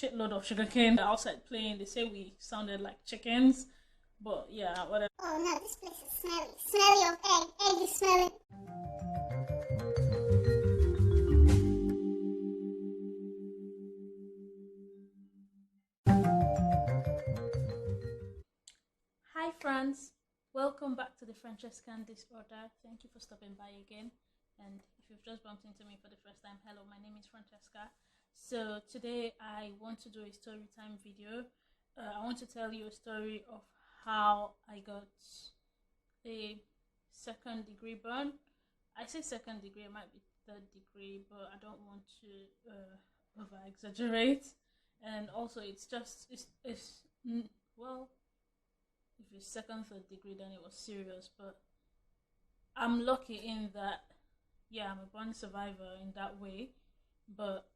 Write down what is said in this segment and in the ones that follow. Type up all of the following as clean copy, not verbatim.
shitload of sugarcane outside playing. They say we sounded like chickens, but yeah, whatever. Oh no, this place is smelly. Smelly of egg. Egg is smelling. Hi friends, welcome back to the Francescan Disorder. Thank you for stopping by again. And if you've just bumped into me for the first time, hello, my name is Francesca. So today I want to do a story time video. I want to tell you a story of how I got a second degree burn. I say second degree, it might be third degree, but I don't want to over exaggerate. And also it's well, if it's second, third degree, then it was serious. But I'm lucky in that, yeah, I'm a burn survivor in that way. But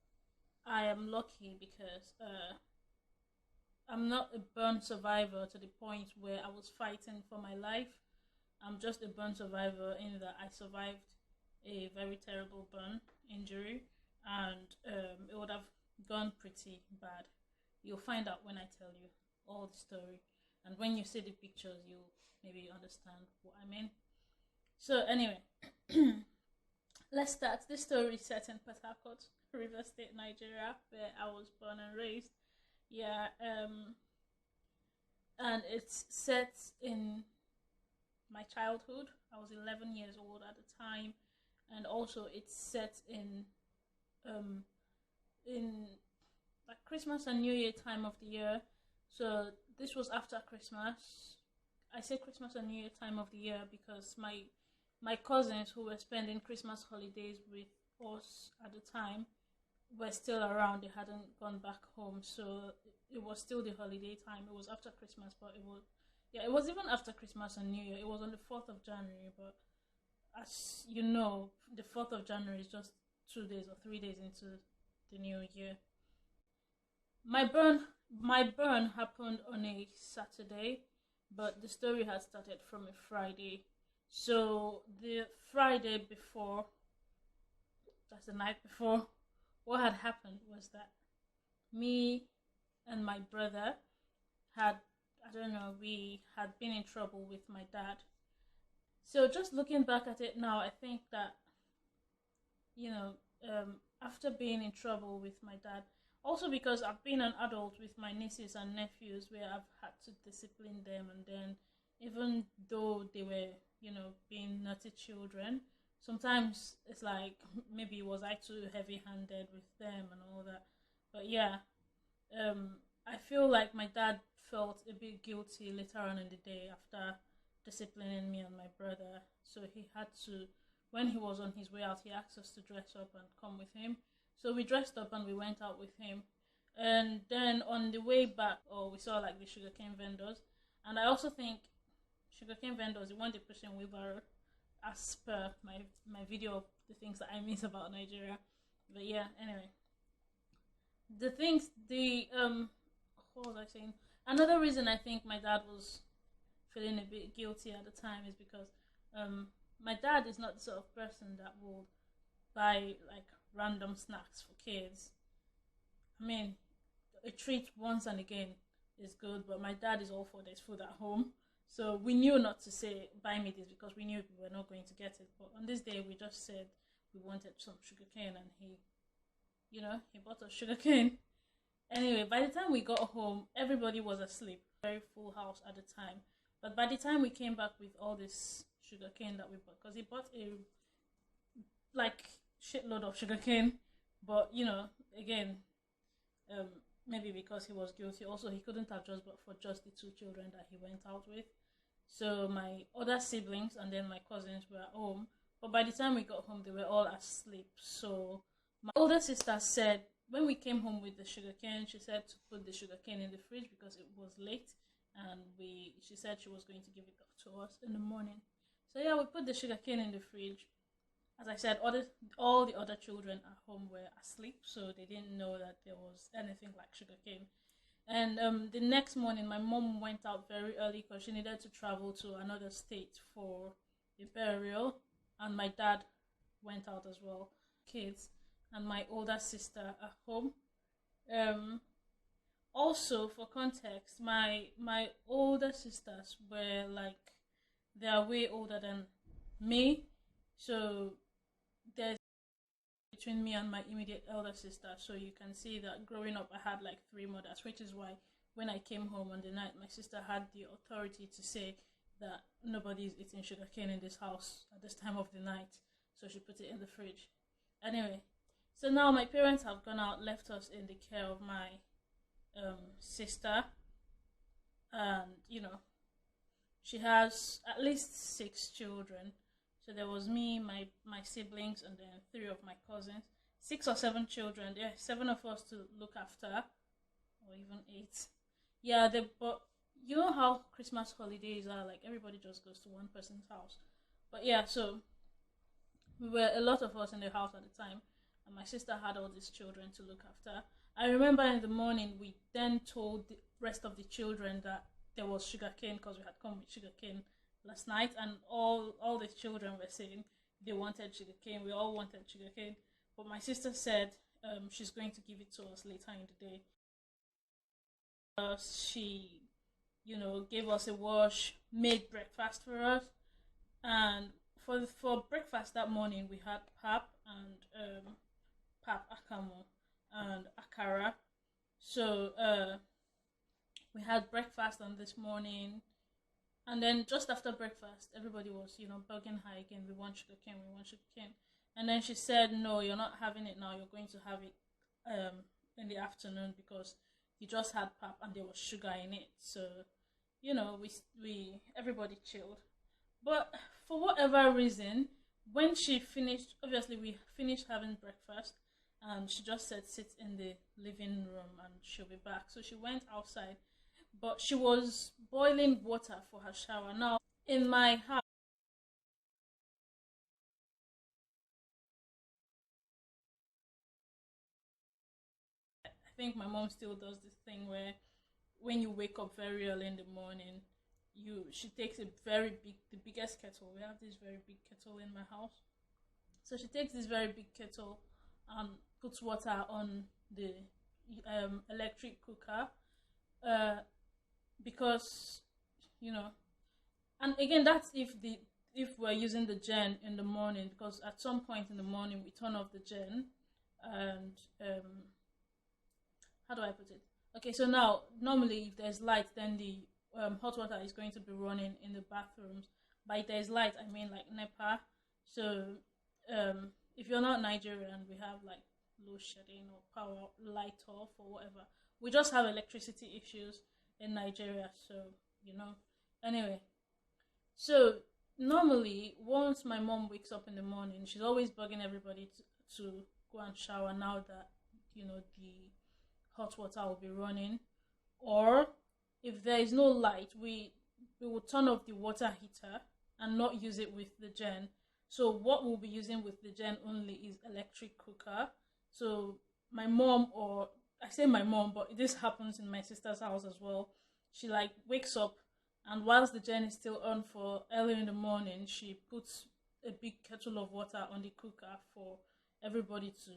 I am lucky because I'm not a burn survivor to the point where I was fighting for my life. I'm just a burn survivor in that I survived a very terrible burn injury, and it would have gone pretty bad. You'll find out when I tell you all the story, and when you see the pictures, you'll maybe understand what I mean. So anyway, let's start. This story is set in Port Harcourt, River State, Nigeria, where I was born and raised. Yeah, and it's set in my childhood. I was 11 years old at the time, and also it's set in like Christmas and New Year time of the year. So this was after Christmas. I say Christmas and New Year time of the year because my cousins who were spending Christmas holidays with us at the time were still around. They hadn't gone back home, so it was still the holiday time. It was after Christmas, but it was even after Christmas and New Year. It was on the 4th of January, but as you know, the 4th of January is just 2 days or 3 days into the new year. My burn happened on a Saturday, but the story had started from a Friday. So the Friday before, that's the night before, what had happened was that me and my brother we had been in trouble with my dad. So just looking back at it now, I think that, after being in trouble with my dad, also because I've been an adult with my nieces and nephews where I've had to discipline them, and then even though they were, being naughty children, sometimes it's like maybe was I too heavy-handed with them and all that. But yeah, I feel like my dad felt a bit guilty later on in the day after disciplining me and my brother. So he had to, when he was on his way out, he asked us to dress up and come with him. So we dressed up and we went out with him. And then on the way back, we saw like the sugarcane vendors. And I also think sugarcane vendors, they want the pushing wheelbarrow, as per my video of the things that I miss about Nigeria. But yeah, anyway. What was I saying? Another reason I think my dad was feeling a bit guilty at the time is because my dad is not the sort of person that will buy like random snacks for kids. I mean, a treat once and again is good, but my dad is all for there's food at home. So we knew not to say buy me this because we knew we were not going to get it. But on this day we just said we wanted some sugarcane, and he bought us sugarcane. Anyway, by the time we got home, everybody was asleep. Very full house at the time. But by the time we came back with all this sugarcane that we bought, because he bought a like shitload of sugarcane, but again, maybe because he was guilty, also he couldn't have just bought for just the 2 children that he went out with. So my other siblings and then my cousins were at home, but by the time we got home, they were all asleep. So my older sister said, when we came home with the sugarcane, she said to put the sugarcane in the fridge because it was late, and she said she was going to give it to us in the morning. So yeah, we put the sugarcane in the fridge. As I said, all the other children at home were asleep, so they didn't know that there was anything like sugarcane. And the next morning, my mom went out very early because she needed to travel to another state for a burial, and my dad went out as well. Kids and my older sister at home. Also, for context, my older sisters were like, they are way older than me, so there's between me and my immediate elder sister. So you can see that growing up, I had like three mothers, which is why when I came home on the night, my sister had the authority to say that nobody is eating sugarcane in this house at this time of the night. So she put it in the fridge. Anyway, so now my parents have gone out, left us in the care of my sister, and she has at least six children. So there was me, my siblings, and then three of my cousins. 6 or 7 children. Yeah, seven of us to look after, or even eight. Yeah, but you know how Christmas holidays are, like everybody just goes to one person's house. But yeah, so we were a lot of us in the house at the time, and my sister had all these children to look after. I remember in the morning we then told the rest of the children that there was sugarcane because we had come with sugarcane last night, and all the children were saying they wanted sugarcane. We all wanted sugarcane, but my sister said she's going to give it to us later in the day. She, gave us a wash, made breakfast for us, and for breakfast that morning we had pap and pap akamu and akara. So we had breakfast on this morning, and then just after breakfast, everybody was bugging her again. We want sugarcane. We want sugarcane. And then she said, "No, you're not having it now. You're going to have it in the afternoon because you just had pap and there was sugar in it." So, we everybody chilled. But for whatever reason, when she finished, obviously we finished having breakfast, and she just said, "Sit in the living room and she'll be back." So she went outside, but she was boiling water for her shower. Now, in my house, I think my mom still does this thing where when you wake up very early in the morning, she takes the biggest kettle. We have this very big kettle in my house. So she takes this very big kettle and puts water on the electric cooker, uh, because you know and again, that's if we're using the gen in the morning, because at some point in the morning we turn off the gen, and how do I put it? Okay, so now normally if there's light, then the hot water is going to be running in the bathrooms. By there's light, I mean like NEPA. So if you're not Nigerian, we have like load shedding or power light off or whatever. We just have electricity issues in Nigeria, so Anyway, so normally once my mom wakes up in the morning, she's always bugging everybody to go and shower now that the hot water will be running. Or if there is no light, we will turn off the water heater and not use it with the gen. So what we'll be using with the gen only is electric cooker. So my mom, or I say my mom, but this happens in my sister's house as well. She like wakes up, and whilst the gen is still on for early in the morning, she puts a big kettle of water on the cooker for everybody to,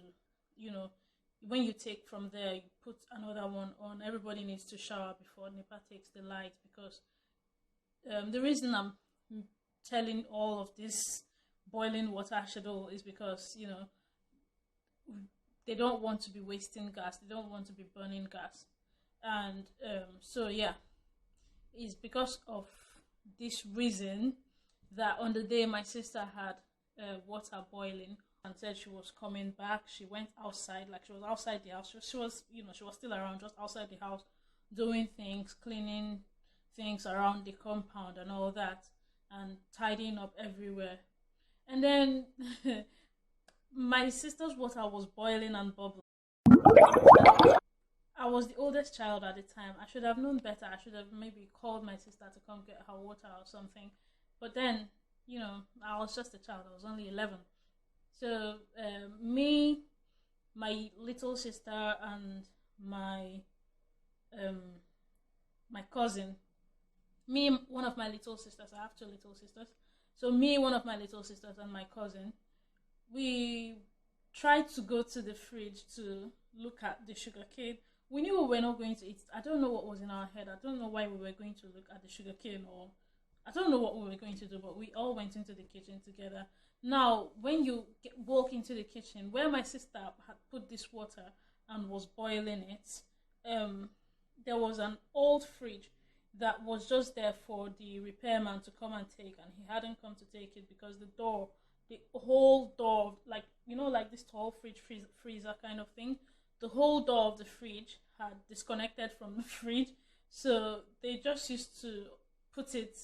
when you take from there, you put another one on. Everybody needs to shower before NEPA takes the light, because the reason I'm telling all of this boiling water schedule is because, they don't want to be wasting gas. They don't want to be burning gas. And so, yeah, it's because of this reason that on the day my sister had water boiling and said she was coming back, she went outside, like she was outside the house. She was, she was still around, just outside the house, doing things, cleaning things around the compound and all that, and tidying up everywhere. And then my sister's water was boiling and bubbling. I was the oldest child at the time. I should have known better. I should have maybe called my sister to come get her water or something. But then, I was just a child. I was only 11. So me, my little sister, and my my cousin. Me, one of my little sisters. I have two little sisters. So me, one of my little sisters, and my cousin, we tried to go to the fridge to look at the sugar cane, we knew we were not going to eat. I don't know what was in our head. I don't know why we were going to look at the sugar cane, or I don't know what we were going to do, but we all went into the kitchen together. Now, when you walk into the kitchen, where my sister had put this water and was boiling it, there was an old fridge that was just there for the repairman to come and take, and he hadn't come to take it because the whole door, like like this tall freezer kind of thing, the whole door of the fridge had disconnected from the fridge, so they just used to put it,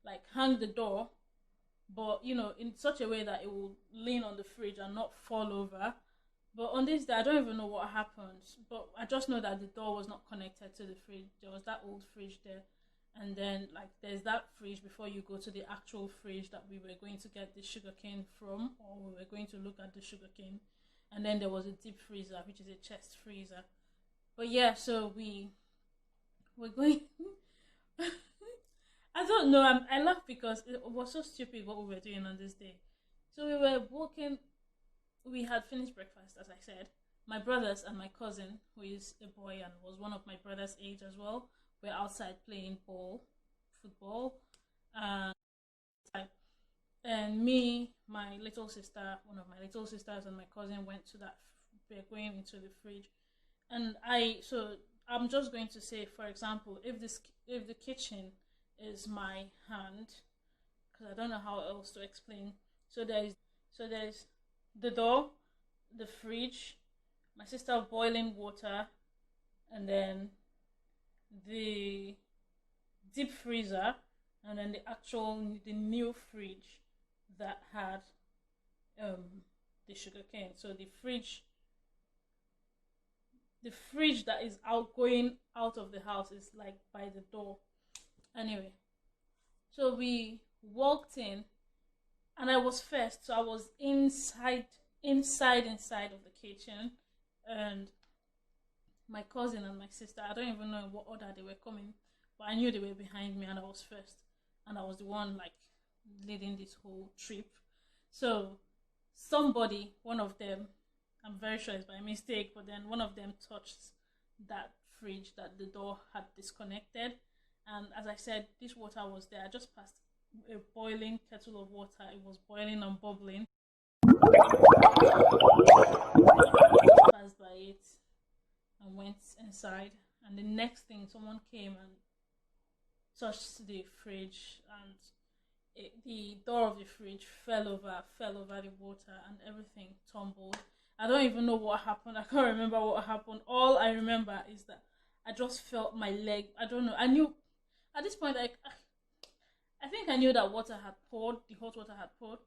like hang the door, but in such a way that it will lean on the fridge and not fall over. But on this day, I don't even know what happened, but I just know that the door was not connected to the fridge. There was that old fridge there, and then like there's that fridge before you go to the actual fridge that we were going to get the sugarcane from, or we were going to look at the sugarcane. And then there was a deep freezer, which is a chest freezer. But yeah, so we're going. I don't know. I laugh because it was so stupid what we were doing on this day. So we were walking. We had finished breakfast, as I said. My brothers and my cousin, who is a boy and was one of my brother's age as well, were outside playing football, and me, my little sister, one of my little sisters, and my cousin went to that. We're going into the fridge, and I'm just going to say, for example, if the kitchen is my hand, because I don't know how else to explain. So there's the door, the fridge, my sister boiling water, and then the deep freezer, and then the new fridge that had the sugar cane. So the fridge that is going out of the house is like by the door. Anyway, so we walked in, and I was first, so I was inside of the kitchen, and my cousin and my sister, I don't even know in what order they were coming, but I knew they were behind me, and I was first, and I was the one like leading this whole trip. So one of them, I'm very sure it's by mistake, but then one of them touched that fridge that the door had disconnected, and as I said, this water was there. I just passed a boiling kettle of water. It was boiling and bubbling. Passed by it and went inside, and the next thing, someone came and touched the fridge, and the door of the fridge fell over the water, and everything tumbled. I don't even know what happened. I can't remember what happened. All I remember is that I just felt my leg. I don't know. I knew at this point, I think I knew that water had poured, the hot water had poured,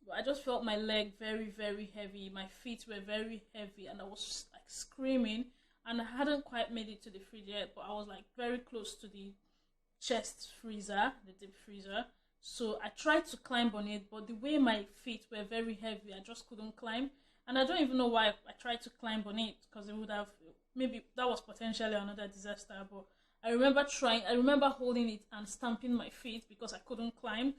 but I just felt my leg very, very heavy. My feet were very heavy, and I was like screaming, and I hadn't quite made it to the fridge yet, but I was like very close to the chest freezer, the deep freezer. So I tried to climb on it, but the way my feet were very heavy, I just couldn't climb. And I don't even know why I tried to climb on it, because it would have, maybe that was potentially another disaster, but I remember holding it and stamping my feet because I couldn't climb,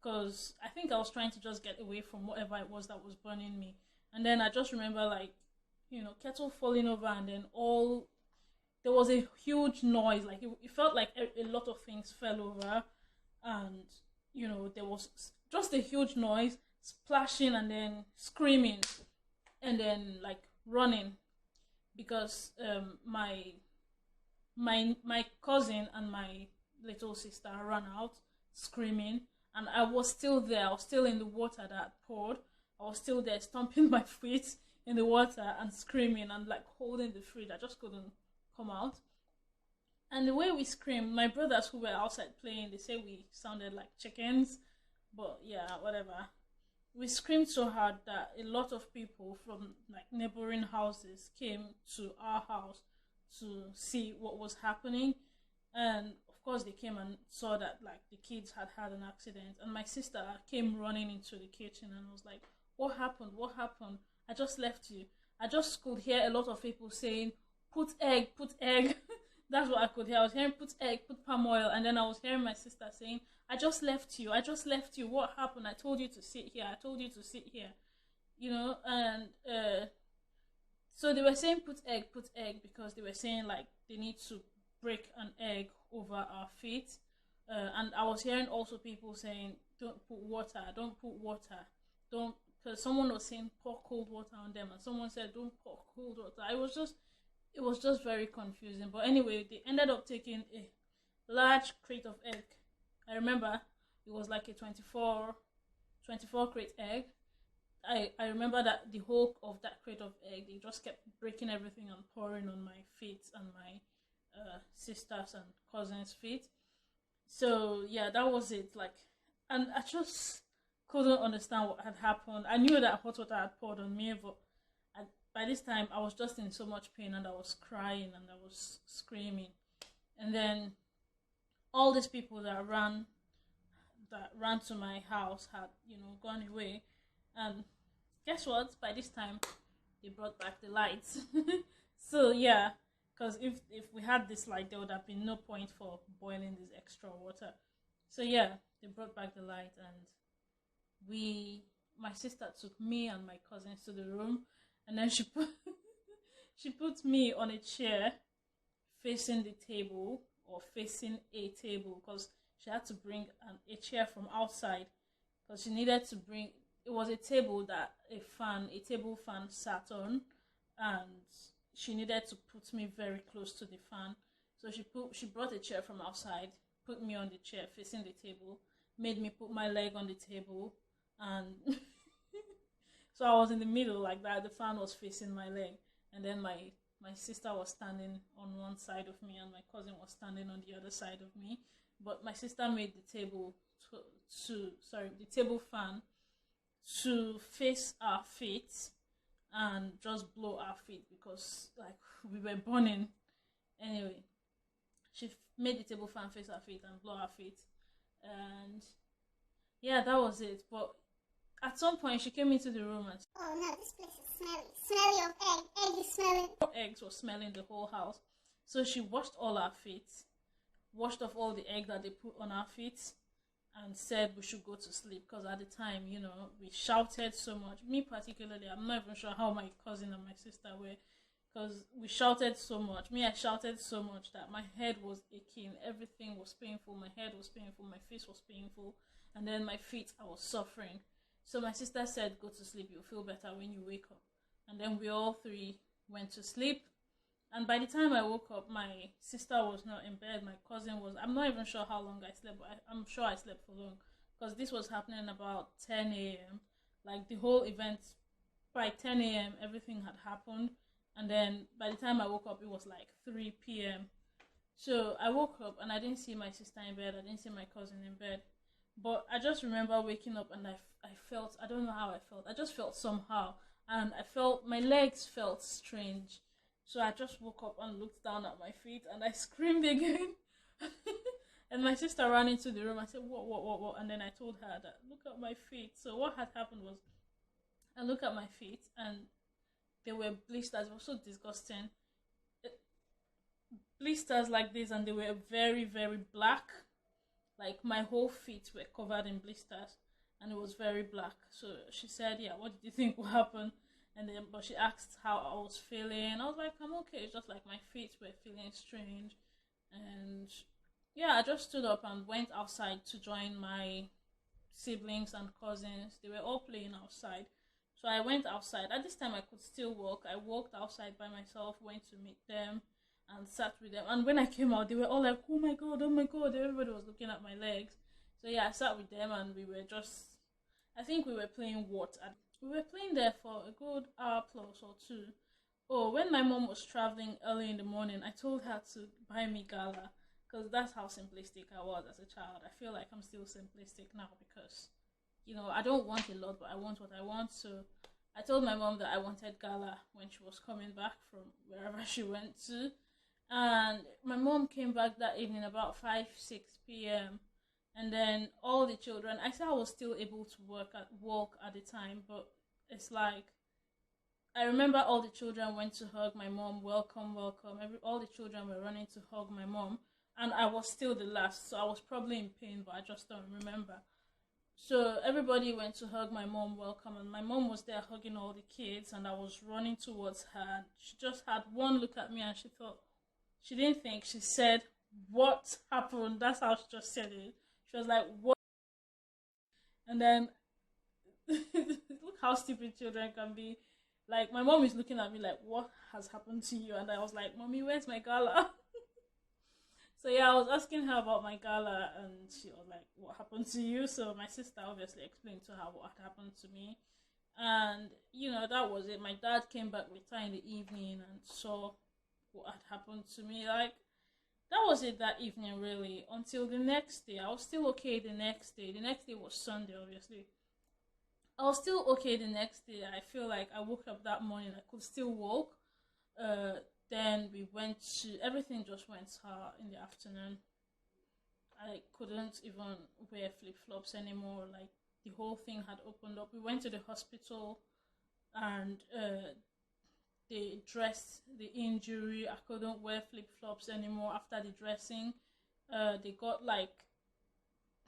because I think I was trying to just get away from whatever it was that was burning me. And then I just remember, like, kettle falling over, and then there was a huge noise. Like it felt like a lot of things fell over, and there was just a huge noise, splashing, and then screaming, and then like running, because my cousin and my little sister ran out screaming, and I was still there. I was still in the water that poured. I was still there, stomping my feet in the water and screaming and like holding the fridge. I just couldn't come out. And the way we screamed, my brothers who were outside playing, they say we sounded like chickens, but yeah, whatever. We screamed so hard that a lot of people from like neighboring houses came to our house to see what was happening, and of course they came and saw that like the kids had an accident, and my sister came running into the kitchen and was like, what happened, I just left you. I just could hear a lot of people saying, put egg. That's what I could hear. I was hearing put egg, put palm oil, and then I was hearing my sister saying, I just left you, what happened? I told you to sit here, and So they were saying put egg, because they were saying like they need to break an egg over our feet. And I was hearing also people saying don't put water, don't, because someone was saying pour cold water on them, and someone said don't pour cold water. It was just very confusing. But anyway, they ended up taking a large crate of egg. I remember it was like a 24 crate egg. I remember that the whole of that crate of egg, they just kept breaking everything and pouring on my feet and my sisters and cousins' feet. So yeah, that was it. Like, and I just couldn't understand what had happened. I knew that hot water had poured on me, but I, by this time I was just in so much pain, and I was crying and I was screaming. And then all these people that ran to my house had, gone away. And guess what? By this time, they brought back the lights. So yeah, because if we had this light, there would have been no point for boiling this extra water. So yeah, they brought back the light, and my sister took me and my cousins to the room, and then she put me on a chair facing the table, or facing a table, because she had to bring a chair from outside, because she needed to bring, it was a table that a table fan sat on, and she needed to put me very close to the fan. So she brought a chair from outside, put me on the chair facing the table, made me put my leg on the table, and so I was in the middle like that. The fan was facing my leg, and then my sister was standing on one side of me, and my cousin was standing on the other side of me. But my sister made the table the table fan to face our feet and just blow our feet, because like we were burning. Anyway, she made the table fan face our feet and blow our feet, and yeah, that was it. But at some point she came into the room, and Oh no, this place is smelly. Smelly of egg. Egg is smelling. eggs were smelling the whole house. So she washed all our feet, washed off all the egg that they put on our feet, and said we should go to sleep, because at the time, we shouted so much. Me particularly, I'm not even sure how my cousin and my sister were, because we shouted so much. I shouted so much that my head was aching, everything was painful, my head was painful, my face was painful, and then my feet, I was suffering. So my sister said, go to sleep, you'll feel better when you wake up. And then we all three went to sleep. And by the time I woke up, my sister was not in bed. My cousin was. I'm not even sure how long I slept, but I'm sure I slept for long, because this was happening about 10 a.m. Like the whole event, by 10 a.m. everything had happened. And then by the time I woke up, it was like 3 p.m. So I woke up and I didn't see my sister in bed. I didn't see my cousin in bed. But I just remember waking up, and I felt, I don't know how I felt. I just felt somehow. And I felt, my legs felt strange. So I just woke up and looked down at my feet, and I screamed again. And my sister ran into the room. I said, what? And then I told her that, look at my feet. So what had happened was, I looked at my feet, and they were blisters. It was so disgusting. Blisters like this, and they were very, very black. Like my whole feet were covered in blisters, and it was very black. So she said, yeah, what did you think will happen? And then, but she asked how I was feeling. I was like, I'm okay. It's just like my feet were feeling strange. And yeah, I just stood up and went outside to join my siblings and cousins. They were all playing outside. So I went outside. At this time, I could still walk. I walked outside by myself, went to meet them, and sat with them. And when I came out, they were all like, oh my god, oh my god. Everybody was looking at my legs. So yeah, I sat with them, and we were just, I think we were playing what? We were playing there for a good hour plus or two. Oh, when my mom was traveling early in the morning, I told her to buy me gala, because that's how simplistic I was as a child. I feel like I'm still simplistic now, because, I don't want a lot, but I want what I want. So I told my mom that I wanted gala when she was coming back from wherever she went to. And my mom came back that evening about 6 p.m. And then all the children, I said I was still able to walk at the time, but it's like, I remember all the children went to hug my mom, welcome. All the children were running to hug my mom, and I was still the last, so I was probably in pain, but I just don't remember. So everybody went to hug my mom welcome, and my mom was there hugging all the kids, and I was running towards her. She just had one look at me, and she thought, she didn't think, she said, "What happened?" That's how she just said it. She was like, "What?" And then look how stupid children can be. Like, my mom is looking at me like, "What has happened to you?" And I was like, "Mommy, where's my gala?" So yeah, I was asking her about my gala, and she was like, "What happened to you?" So my sister obviously explained to her what had happened to me, and that was it. My dad came back later in the evening and saw what had happened to me. Like, that was it that evening, really. Until the next day, I was still okay. The next day was Sunday, obviously. I was still okay the next day. I feel like I woke up that morning, I could still walk. Uh, then we went to, everything just went sour in the afternoon. I couldn't even wear flip flops anymore. Like, the whole thing had opened up. We went to the hospital, and they dressed the injury. I couldn't wear flip flops anymore after the dressing. They got like,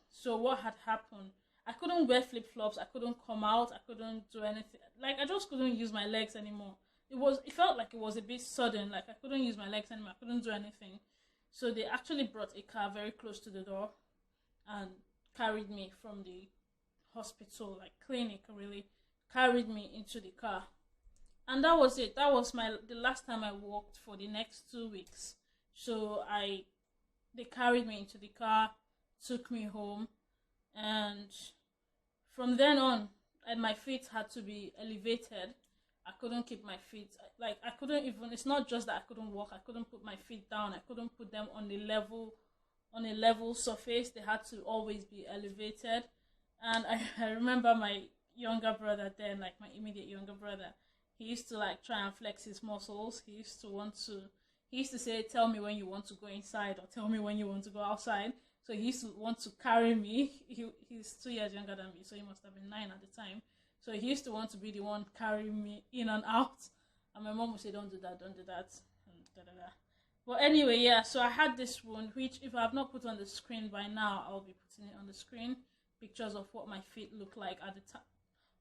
so what had happened? I couldn't wear flip flops. I couldn't come out. I couldn't do anything. Like, I just couldn't use my legs anymore. It felt like it was a bit sudden. Like, I couldn't use my legs anymore. I couldn't do anything. So they actually brought a car very close to the door and carried me from the hospital, like clinic, really, carried me into the car. And that was it. That was the last time I walked for the next 2 weeks. So they carried me into the car, took me home, and from then on, and my feet had to be elevated. I couldn't keep my feet, like, I couldn't even, it's not just that I couldn't walk, I couldn't put my feet down, I couldn't put them on a level surface. They had to always be elevated. And I remember my younger brother then, like my immediate younger brother, he used to like try and flex his muscles. He used to say, "Tell me when you want to go inside," or "Tell me when you want to go outside." So he used to want to carry me. He's 2 years younger than me, so he must have been 9 at the time. So he used to want to be the one carrying me in and out. And my mom would say, "Don't do that, don't do that." And da, da, da. But anyway, yeah, so I had this wound, which if I have not put on the screen by now, I'll be putting it on the screen. Pictures of what my feet look like at the time.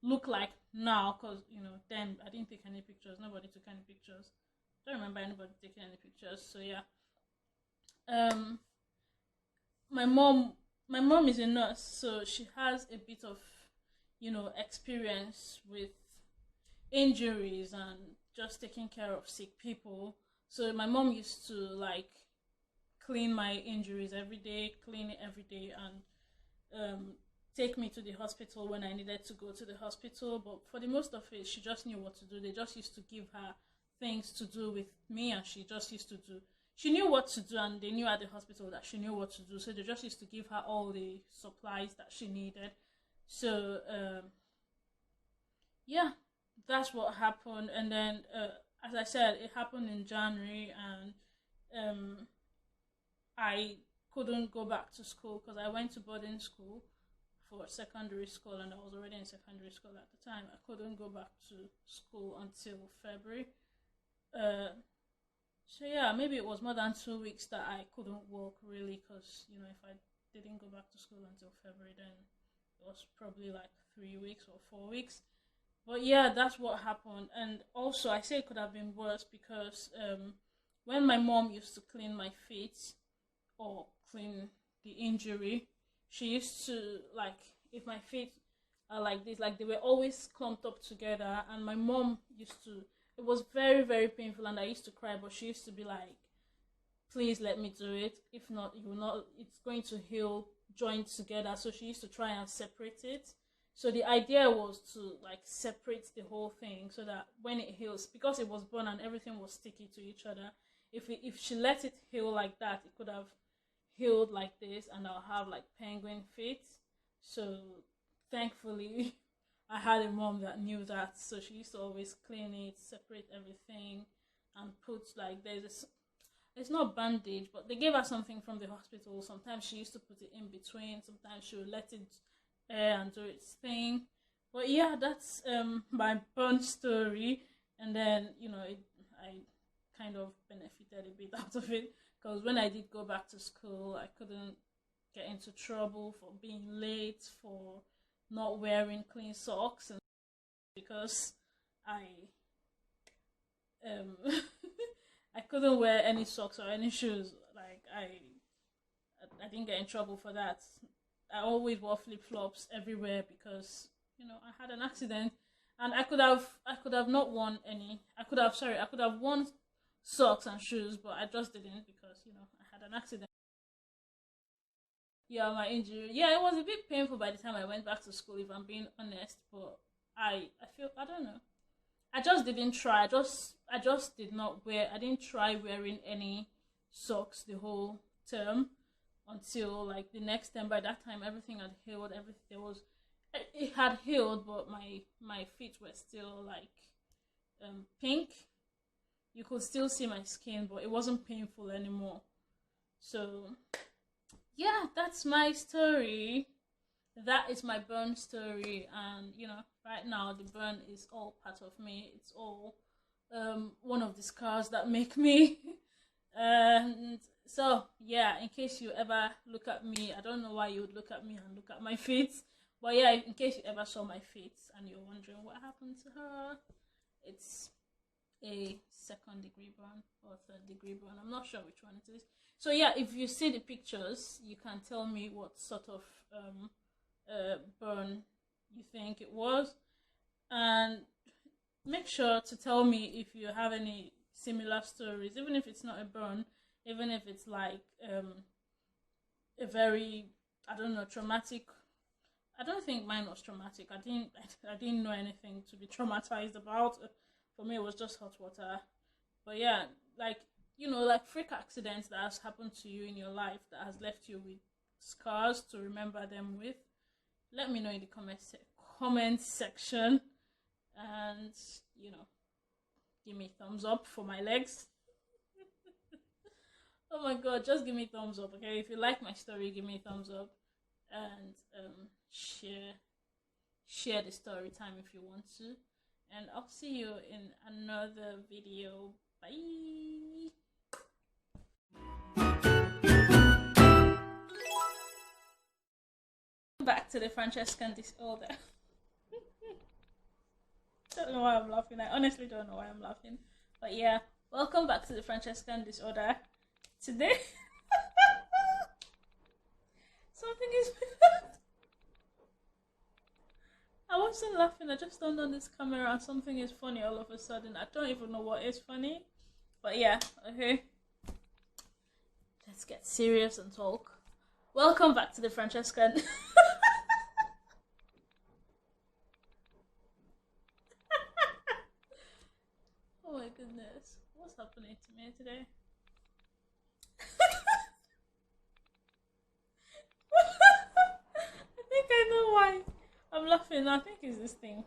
Look like now, because, then I didn't take any pictures. Nobody took any pictures. Don't remember anybody taking any pictures. So yeah. Um, my mom my mom is a nurse, so she has a bit of experience with injuries and just taking care of sick people. So my mom used to like clean my injuries every day, clean it every day, and take me to the hospital when I needed to go to the hospital. But for the most of it, she just knew what to do. They just used to give her things to do with me, and she just used to do. She knew what to do, and they knew at the hospital that she knew what to do. So they just used to give her all the supplies that she needed. So yeah, that's what happened. And then, as I said, it happened in January, and um, I couldn't go back to school because I went to boarding school for secondary school, and I was already in secondary school at the time. I couldn't go back to school until February. Uh, so yeah, maybe it was more than 2 weeks that I couldn't walk really, because if I didn't go back to school until February, then it was probably like 3 weeks or 4 weeks. But yeah, that's what happened. And also, I say it could have been worse because when my mom used to clean my feet or clean the injury, she used to, like, if my feet are like this, like they were always clumped up together, and my mom used to, it was very, very painful, and I used to cry, but she used to be like, "Please let me do it. If not, you will not, it's going to heal joined together." So she used to try and separate it. So the idea was to like separate the whole thing so that when it heals, because it was bone and everything was sticky to each other, if she let it heal like that, it could have healed like this, and I'll have like penguin feet. So thankfully, I had a mom that knew that. So she used to always clean it, separate everything, and put like it's not bandage, but they gave her something from the hospital. Sometimes she used to put it in between. Sometimes she would let it air and do its thing. But yeah, that's my burn story. And then I kind of benefited a bit out of it, because when I did go back to school, I couldn't get into trouble for being late, for not wearing clean socks, and because I I couldn't wear any socks or any shoes. Like I didn't get in trouble for that. I always wore flip flops everywhere because I had an accident, and I could have not worn any. I could have worn socks and shoes, but I just didn't because I had an accident. Yeah, my injury. Yeah, it was a bit painful by the time I went back to school, if I'm being honest. But I feel, I don't know. I just didn't try. I just did not wear. I didn't try wearing any socks the whole term until like the next term. By that time, everything had healed. Everything it had healed, but my feet were still like pink. You could still see my skin, but it wasn't painful anymore. So yeah, that's my story. That is my burn story, and right now the burn is all part of me. It's all one of the scars that make me. And so yeah, in case you ever look at me, I don't know why you would look at me and look at my feet, but yeah, in case you ever saw my feet and you're wondering what happened to her, it's a second-degree burn or third-degree burn. I'm not sure which one it is. So yeah, if you see the pictures, you can tell me what sort of burn you think it was, and make sure to tell me if you have any similar stories, even if it's not a burn, even if it's like a very, I don't know, traumatic. I don't think mine was traumatic. I didn't know anything to be traumatized about. For me, it was just hot water. But yeah, like like freak accidents that has happened to you in your life that has left you with scars to remember them with. Let me know in the comment section, and give me thumbs up for my legs. Oh my god, just give me thumbs up, okay? If you like my story, give me thumbs up, and share the story time if you want to, and I'll see you in another video. Bye. Back to the Francescan disorder. Don't know why I'm laughing. I honestly don't know why I'm laughing. But yeah, welcome back to the Francescan disorder. Today, something is. I wasn't laughing. I just turned on this camera and something is funny all of a sudden. I don't even know what is funny. But yeah, okay. Let's get serious and talk. Welcome back to the Francescan. Oh my goodness. What's happening to me today? I think I know why I'm laughing. I think it's this thing.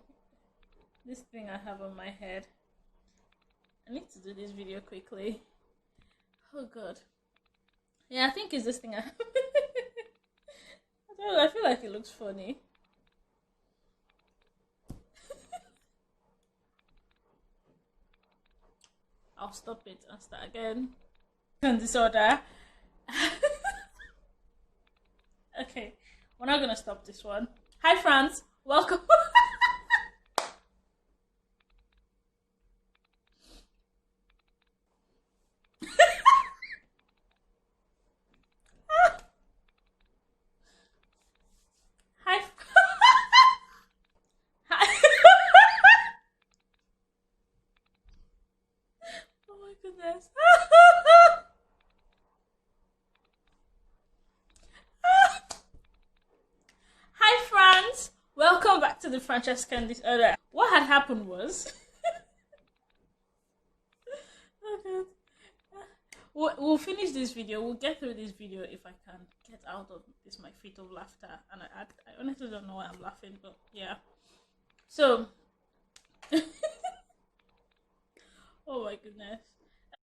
This thing I have on my head. I need to do this video quickly. Oh god. Yeah, I think it's this thing I have. I don't know, I feel like it looks funny. I'll stop it and start again. Disorder. Okay, we're not gonna stop this one. Hi, friends. Welcome. Hi. Hi. Oh my goodness. Hi, friends. Welcome back to the Francescan disorder. What had happened was. Oh god. We'll finish this video. We'll get through this video if I can get out of this my fit of laughter. And I honestly don't know why I'm laughing, but yeah. So, oh my goodness.